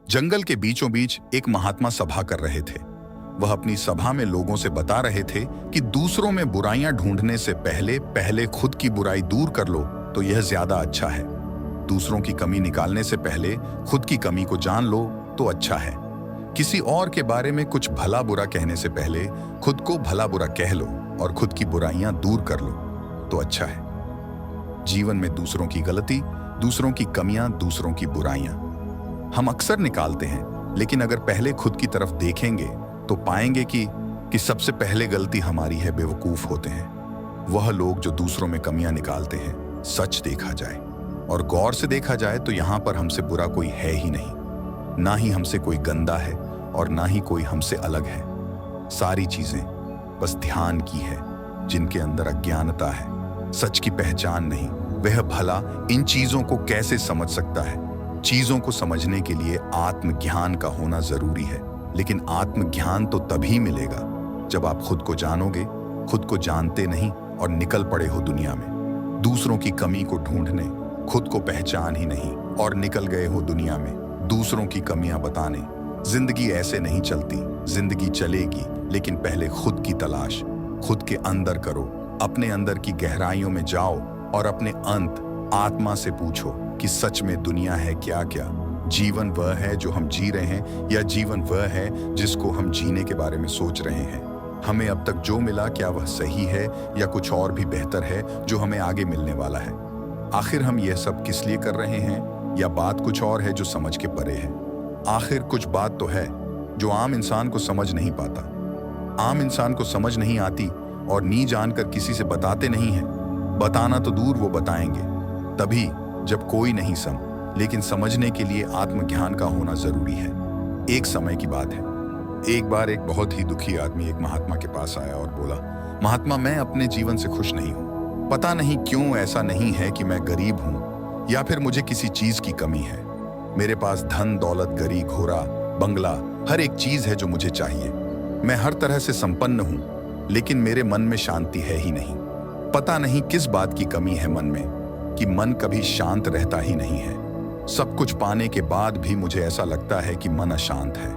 जंगल के बीचों बीच एक महात्मा सभा कर रहे थे। वह अपनी सभा में लोगों से बता रहे थे कि दूसरों में बुराइयां ढूंढने से पहले पहले खुद की बुराई दूर कर लो तो यह ज्यादा अच्छा है। दूसरों की कमी निकालने से पहले खुद की कमी को जान लो तो अच्छा है। किसी और के बारे में कुछ भला बुरा कहने से पहले खुद को भला बुरा कह लो और खुद की बुराइयां दूर कर लो तो अच्छा है। जीवन में दूसरों की गलती, दूसरों की कमियां, दूसरों की बुराइयां हम अक्सर निकालते हैं, लेकिन अगर पहले खुद की तरफ देखेंगे तो पाएंगे कि सबसे पहले गलती हमारी है। बेवकूफ होते हैं वह लोग जो दूसरों में कमियां निकालते हैं। सच देखा जाए और गौर से देखा जाए तो यहां पर हमसे बुरा कोई है ही नहीं। ना ही हमसे कोई गंदा है और ना ही कोई हमसे अलग है। सारी चीजें बस ध्यान की है जिनके अंदर अज्ञानता है, सच की पहचान नहीं। वह भला इन चीजों को कैसे समझ सकता है। चीजों को समझने के लिए आत्मज्ञान का होना जरूरी है, लेकिन आत्मज्ञान तो तभी मिलेगा जब आप खुद को जानोगे। खुद को जानते नहीं और निकल पड़े हो दुनिया में दूसरों की कमी को ढूंढने। खुद को पहचान ही नहीं और निकल गए हो दुनिया में दूसरों की कमियां बताने। जिंदगी ऐसे नहीं चलती। जिंदगी चलेगी लेकिन पहले खुद की तलाश खुद के अंदर करो। अपने अंदर की गहराइयों में जाओ और अपने अंत आत्मा से पूछो कि सच में दुनिया है क्या क्या। जीवन वह है जो हम जी रहे हैं या जीवन वह है जिसको हम जीने के बारे में सोच रहे हैं। हमें अब तक जो मिला क्या वह सही है या कुछ और भी बेहतर है जो हमें आगे मिलने वाला है। आखिर हम यह सब किस लिए कर रहे हैं, या बात कुछ और है जो समझ के परे है। आखिर कुछ बात तो है जो आम इंसान को समझ नहीं पाता। आम इंसान को समझ नहीं आती और नी जानकर किसी से बताते नहीं है। बताना तो दूर वो बताएंगे तभी जब कोई नहीं लेकिन समझने के लिए आत्मज्ञान का होना जरूरी है। एक समय की बात है, एक बार एक बहुत ही दुखी आदमी एक महात्मा के पास आया और बोला, महात्मा मैं अपने जीवन से खुश नहीं हूं। पता नहीं क्यों। ऐसा नहीं है कि मैं गरीब हूं या फिर मुझे किसी चीज की कमी है। मेरे पास धन दौलत, गाड़ी घोड़ा, बंगला, हर एक चीज है जो मुझे चाहिए। मैं हर तरह से संपन्न हूं, लेकिन मेरे मन में शांति है ही नहीं। पता नहीं किस बात की कमी है मन में कि मन कभी शांत रहता ही नहीं है। सब कुछ पाने के बाद भी मुझे ऐसा लगता है कि मन अशांत है।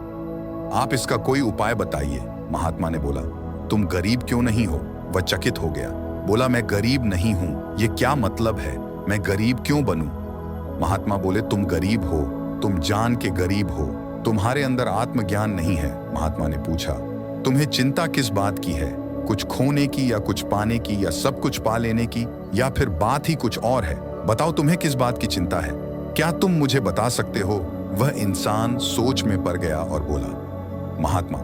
आप इसका कोई उपाय बताइए। महात्मा ने बोला, तुम गरीब क्यों नहीं हो? वह चकित हो गया। बोला, मैं गरीब नहीं हूं, ये क्या मतलब है? मैं गरीब क्यों बनूं? महात्मा बोले, तुम गरीब हो, तुम जान के गरीब हो। तुम्हारे अंदर आत्मज्ञान नहीं है। महात्मा ने पूछा, तुम्हें चिंता किस बात की है? कुछ खोने की या कुछ पाने की या सब कुछ पा लेने की, या फिर बात ही कुछ और है? बताओ तुम्हें किस बात की चिंता है? क्या तुम मुझे बता सकते हो? वह इंसान सोच में पड़ गया और बोला, महात्मा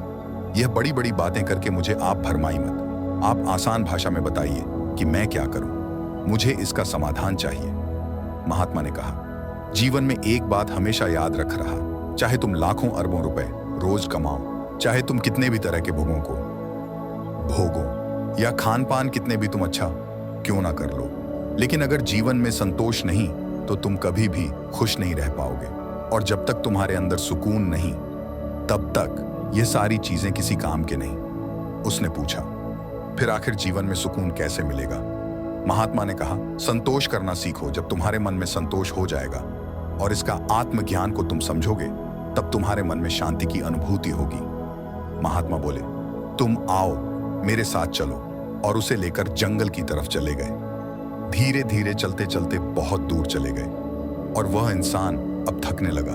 यह बड़ी बड़ी बातें करके मुझे आप भरमाई मत। आप आसान भाषा में बताइए कि मैं क्या करूं। मुझे इसका समाधान चाहिए। महात्मा ने कहा, जीवन में एक बात हमेशा याद रख रहा, चाहे तुम लाखों अरबों रुपए रोज कमाओ, चाहे तुम कितने भी तरह के भोगों को भोगो या खान पान कितने भी तुम अच्छा क्यों ना कर लो, लेकिन अगर जीवन में संतोष नहीं तो तुम कभी भी खुश नहीं रह पाओगे। और जब तक तुम्हारे अंदर सुकून नहीं तब तक ये सारी चीजें किसी काम के नहीं। उसने पूछा, फिर आखिर जीवन में सुकून कैसे मिलेगा? महात्मा ने कहा, संतोष करना सीखो। जब तुम्हारे मन में संतोष हो जाएगा और इसका आत्मज्ञान को तुम समझोगे तब तुम्हारे मन में शांति की अनुभूति होगी। महात्मा बोले, तुम आओ मेरे साथ चलो, और उसे लेकर जंगल की तरफ चले गए। धीरे धीरे चलते चलते बहुत दूर चले गए और वह इंसान अब थकने लगा।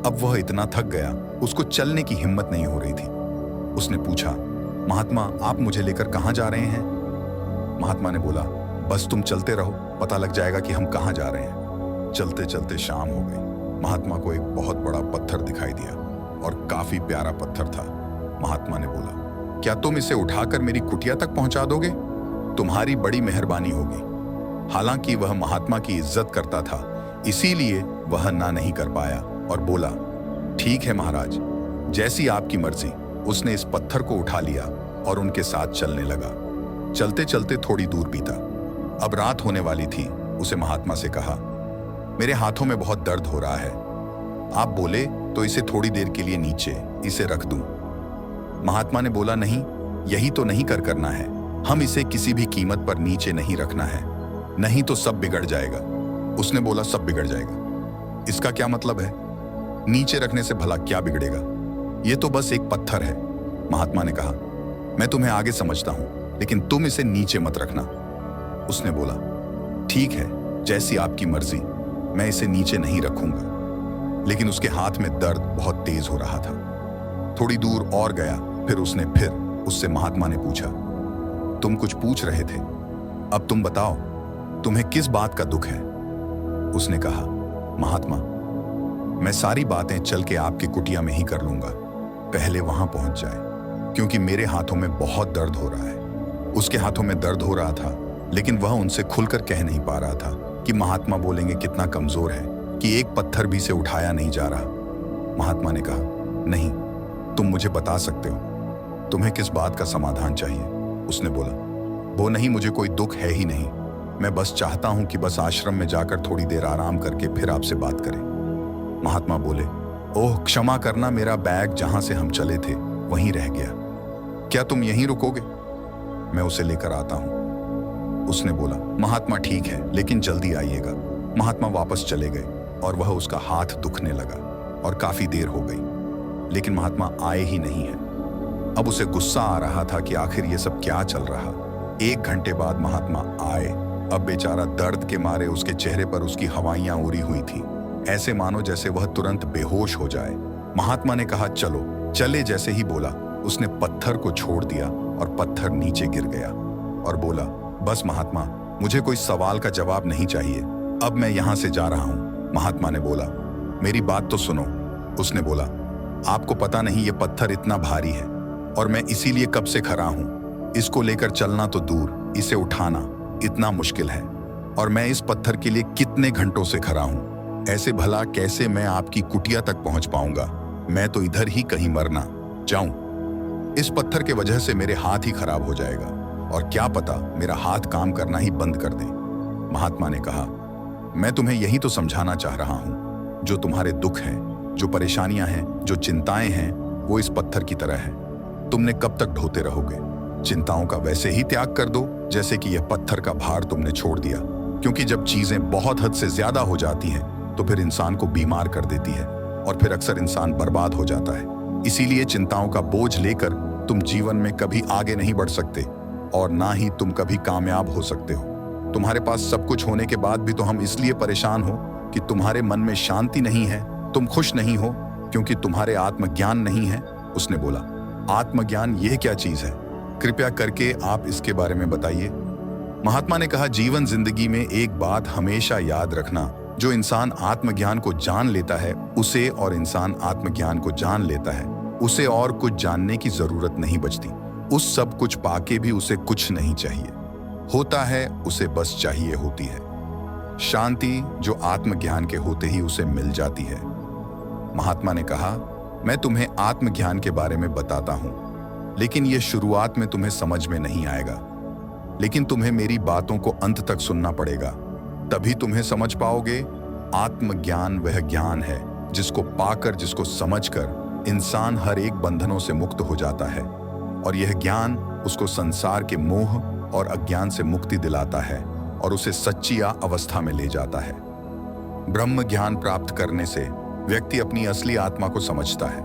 अब वह इतना थक गया उसको चलने की हिम्मत नहीं हो रही थी। उसने पूछा, महात्मा आप मुझे लेकर कहाँ जा रहे हैं? महात्मा ने बोला, बस तुम चलते रहो, पता लग जाएगा कि हम कहाँ जा रहे हैं। चलते चलते शाम हो गई। महात्मा को एक बहुत बड़ा पत्थर दिखाई दिया और काफी प्यारा पत्थर था। महात्मा ने बोला, क्या तुम इसे उठाकर मेरी कुटिया तक पहुंचा दोगे? तुम्हारी बड़ी मेहरबानी होगी। हालांकि वह महात्मा की इज्जत करता था, इसीलिए वह ना नहीं कर पाया और बोला, ठीक है महाराज, जैसी आपकी मर्जी। उसने इस पत्थर को उठा लिया और उनके साथ चलने लगा। चलते चलते थोड़ी दूर बीता। अब रात होने वाली थी। उसे महात्मा से कहा, मेरे हाथों में बहुत दर्द हो रहा है, आप बोले तो इसे थोड़ी देर के लिए नीचे इसे रख दूं। महात्मा ने बोला, नहीं, यही तो नहीं करना है। हम इसे किसी भी कीमत पर नीचे नहीं रखना है, नहीं तो सब बिगड़ जाएगा। उसने बोला, सब बिगड़ जाएगा? इसका क्या मतलब है? नीचे रखने से भला क्या बिगड़ेगा? ये तो बस एक पत्थर है। महात्मा ने कहा, मैं तुम्हें आगे समझता हूं, लेकिन तुम इसे नीचे मत रखना। उसने बोला, ठीक है, जैसी आपकी मर्जी, मैं इसे नीचे नहीं रखूंगा। लेकिन उसके हाथ में दर्द बहुत तेज हो रहा था। थोड़ी दूर और गया, फिर उससे महात्मा ने पूछा, तुम कुछ पूछ रहे थे, अब तुम बताओ, तुम्हें किस बात का दुख है? उसने कहा, महात्मा, मैं सारी बातें चल के आपकी कुटिया में ही कर लूंगा, पहले वहां पहुंच जाए, क्योंकि मेरे हाथों में बहुत दर्द हो रहा है। उसके हाथों में दर्द हो रहा था, लेकिन वह उनसे खुलकर कह नहीं पा रहा था कि महात्मा बोलेंगे कितना कमजोर है कि एक पत्थर भी से उठाया नहीं जा रहा। महात्मा ने कहा, नहीं, तुम मुझे बता सकते हो, तुम्हें किस बात का समाधान चाहिए? उसने बोला, वो नहीं, मुझे कोई दुख है ही नहीं, मैं बस चाहता हूं कि बस आश्रम में जाकर थोड़ी देर आराम करके फिर आपसे बात करें। महात्मा बोले, ओह क्षमा करना, मेरा बैग जहां से हम चले थे वहीं रह गया, क्या तुम यहीं रुकोगे? मैं उसे लेकर आता हूं। उसने बोला, महात्मा ठीक है, लेकिन जल्दी आइएगा। महात्मा वापस चले गए और वह उसका हाथ दुखने लगा और काफी देर हो गई, लेकिन महात्मा आए ही नहीं है। अब उसे गुस्सा आ रहा था कि आखिर ये सब क्या चल रहा। 1 घंटे बाद महात्मा आए। अब बेचारा दर्द के मारे उसके चेहरे पर उसकी हवाइयां उड़ी हुई थी, ऐसे मानो जैसे वह तुरंत बेहोश हो जाए। महात्मा ने कहा, चलो। चले जैसे ही बोला, उसने पत्थर को छोड़ दिया और पत्थर नीचे गिर गया और बोला, बस महात्मा, मुझे कोई सवाल का जवाब नहीं चाहिए, अब मैं यहां से जा रहा हूं। महात्मा ने बोला, मेरी बात तो सुनो। उसने बोला, आपको पता नहीं ये पत्थर इतना भारी है और मैं इसीलिए कब से खड़ा हूं। इसको लेकर चलना तो दूर, इसे उठाना इतना मुश्किल है और मैं इस पत्थर के लिए कितने घंटों से खड़ा हूं। ऐसे भला कैसे मैं आपकी कुटिया तक पहुंच पाऊंगा? मैं तो इधर ही कहीं मरना जाऊं। इस पत्थर के वजह से मेरे हाथ ही खराब हो जाएगा और क्या पता मेरा हाथ काम करना ही बंद कर दे। महात्मा ने कहा, मैं तुम्हें यही तो समझाना चाह रहा हूं, जो तुम्हारे दुख हैं, जो परेशानियां हैं, जो चिंताएं हैं, वो इस पत्थर की तरह है। तुमने कब तक ढोते रहोगे? चिंताओं का वैसे ही त्याग कर दो जैसे कि यह पत्थर का भार तुमने छोड़ दिया, क्योंकि जब चीजें बहुत हद से ज्यादा हो जाती हैं तो फिर इंसान को बीमार कर देती है और फिर अक्सर इंसान बर्बाद हो जाता है। इसीलिए चिंताओं का बोझ लेकर तुम जीवन में कभी आगे नहीं बढ़ सकते और ना ही तुम कभी कामयाब हो सकते हो। तुम्हारे पास सब कुछ होने के बाद भी तो हम इसलिए परेशान हो कि तुम्हारे मन में शांति नहीं है, तुम खुश नहीं हो क्योंकि तुम्हारे आत्मज्ञान नहीं है। उसने बोला, आत्मज्ञान यह क्या चीज है? कृपया करके आप इसके बारे में बताइए। महात्मा ने कहा, जीवन जिंदगी में एक बात हमेशा याद रखना, जो इंसान आत्मज्ञान को जान लेता है उसे, और इंसान आत्मज्ञान को जान लेता है उसे और कुछ जानने की जरूरत नहीं बचती। उस सब कुछ पाके भी उसे कुछ नहीं चाहिए होता है, उसे बस चाहिए होती है शांति, जो आत्मज्ञान के होते ही उसे मिल जाती है। महात्मा ने कहा, मैं तुम्हें आत्मज्ञान के बारे में बताता हूं, लेकिन यह शुरुआत में तुम्हें समझ में नहीं आएगा, लेकिन तुम्हें मेरी बातों को अंत तक सुनना पड़ेगा, तभी तुम्हें समझ पाओगे। आत्मज्ञान वह ज्ञान है जिसको पाकर, जिसको समझकर इंसान हर एक बंधनों से मुक्त हो जाता है, और यह ज्ञान उसको संसार के मोह और अज्ञान से मुक्ति दिलाता है और उसे सच्ची अवस्था में ले जाता है। ब्रह्म ज्ञान प्राप्त करने से व्यक्ति अपनी असली आत्मा को समझता है,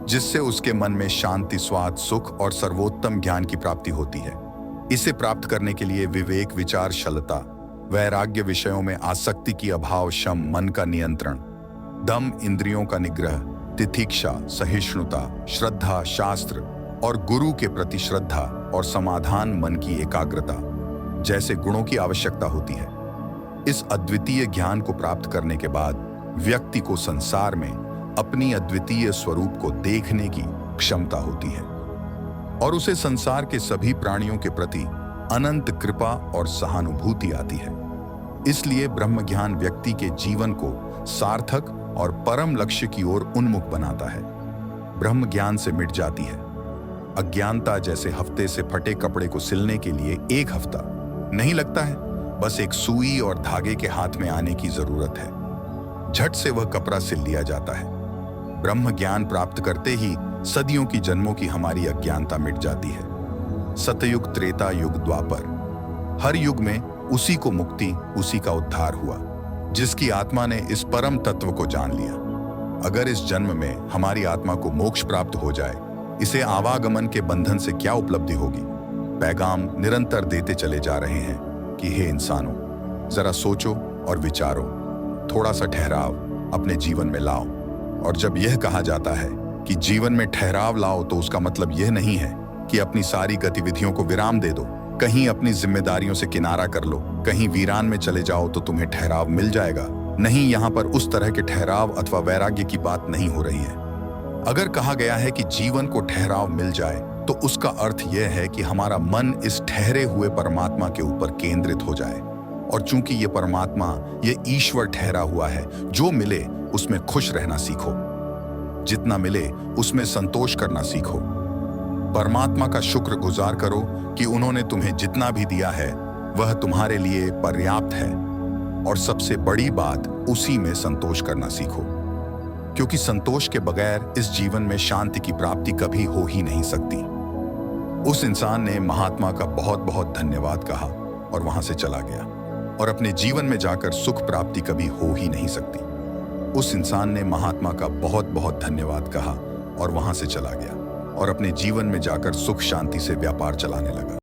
जिससे उसके मन में शांति, स्वाद, सुख और सर्वोत्तम ज्ञान की प्राप्ति होती है। इसे प्राप्त करने के लिए विवेक, विचारशीलता, वैराग्य, विषयों में आसक्ति की अभाव, शम, मन का नियंत्रण, दम, इंद्रियों का निग्रह, तितिक्षा, सहिष्णुता, श्रद्धा, शास्त्र और गुरु के प्रति श्रद्धा और समाधान, मन की एकाग्रता जैसे गुणों की आवश्यकता होती है। इस अद्वितीय ज्ञान को प्राप्त करने के बाद व्यक्ति को संसार में अपनी अद्वितीय स्वरूप को देखने की क्षमता होती है और उसे संसार के सभी प्राणियों के प्रति अनंत कृपा और सहानुभूति आती है। इसलिए ब्रह्म ज्ञान व्यक्ति के जीवन को सार्थक और परम लक्ष्य की ओर उन्मुख बनाता है। ब्रह्म ज्ञान से मिट जाती है अज्ञानता, जैसे हफ्ते से फटे कपड़े को सिलने के लिए 1 हफ्ता नहीं लगता है, बस एक सुई और धागे के हाथ में आने की जरूरत है, झट से वह कपड़ा सिल लिया जाता है। ब्रह्म ज्ञान प्राप्त करते ही सदियों की जन्मों की हमारी अज्ञानता मिट जाती है। सतयुग, त्रेता युग, द्वापर, हर युग में उसी को मुक्ति, उसी का उद्धार हुआ जिसकी आत्मा ने इस परम तत्व को जान लिया। अगर इस जन्म में हमारी आत्मा को मोक्ष प्राप्त हो जाए, इसे आवागमन के बंधन से क्या उपलब्धि होगी? पैगाम निरंतर देते चले जा रहे हैं कि हे इंसानों, जरा सोचो और विचारो, थोड़ा सा ठहराव अपने जीवन में लाओ। और जब यह कहा जाता है कि जीवन में ठहराव लाओ, तो उसका मतलब यह नहीं है कि अपनी सारी गतिविधियों को विराम दे दो, कहीं अपनी जिम्मेदारियों से किनारा कर लो, कहीं वीरान में चले जाओ तो तुम्हें ठहराव मिल जाएगा। नहीं, यहाँ पर उस तरह के ठहराव अथवा वैराग्य की बात नहीं हो रही है। अगर कहा गया है कि जीवन को ठहराव मिल जाए, तो उसका अर्थ यह है कि हमारा मन इस ठहरे हुए परमात्मा के ऊपर केंद्रित हो जाए। और चूंकि ये परमात्मा, ये ईश्वर ठहरा हुआ है, जो मिले उसमें खुश रहना सीखो, जितना मिले उसमें संतोष करना सीखो। परमात्मा का शुक्र गुजार करो कि उन्होंने तुम्हें जितना भी दिया है वह तुम्हारे लिए पर्याप्त है। और सबसे बड़ी बात, उसी में संतोष करना सीखो, क्योंकि संतोष के बगैर इस जीवन में शांति की प्राप्ति कभी हो ही नहीं सकती। उस इंसान ने महात्मा का बहुत बहुत धन्यवाद कहा और वहां से चला गया, और अपने जीवन में जाकर सुख प्राप्ति कभी हो ही नहीं सकती। उस इंसान ने महात्मा का बहुत बहुत धन्यवाद कहा और वहां से चला गया, और अपने जीवन में जाकर सुख शांति से व्यापार चलाने लगा।